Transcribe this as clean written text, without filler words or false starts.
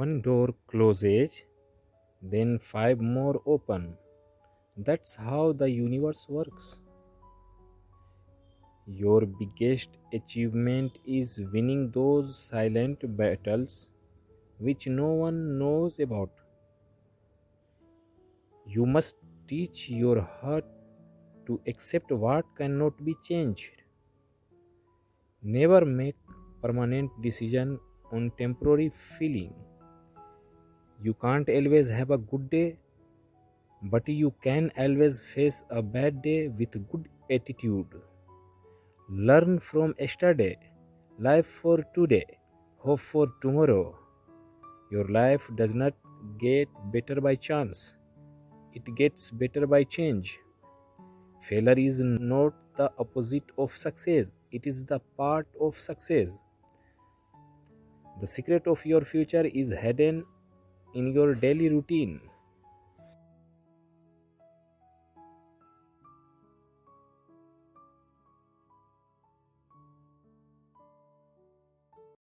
One door closes, then five more open. That's how the universe works. Your biggest achievement is winning those silent battles which no one knows about. You must teach your heart to accept what cannot be changed. Never make permanent decision on temporary feeling. You can't always have a good day, but you can always face a bad day with good attitude. Learn from yesterday, live for today, hope for tomorrow. Your life does not get better by chance, it gets better by change. Failure is not the opposite of success, it is the part of success. The secret of your future is hidden in your daily routine.